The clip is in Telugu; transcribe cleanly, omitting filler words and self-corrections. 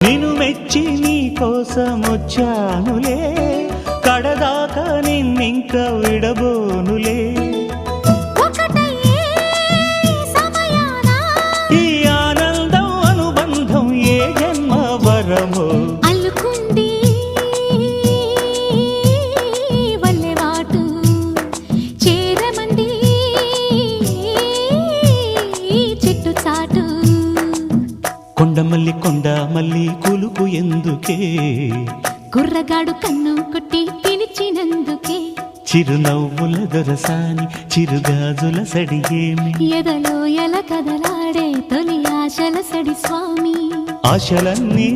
నిన్ను మెచ్చి నీ కోసం వచ్చానులే, కడదాకా నిన్నింక విడబోనులే. ఈ ఆనందం అనుబంధం ఏ జన్మ వరమో అల్లుకుంది వల్లెవాటు చేరమంది చెట్టు చాటు. కొండమల్లి కొండ మల్లి కులుకు ఎందుకే, కుర్రగాడు కన్ను కొట్టి పిలిచినందుకే. చిరునవ్వుల దొరసాని చిరుగాజుల సడియేమి, ఎదలో ఎల కదలాడే తొలి ఆశల సడి స్వామి. ఆశలన్నీ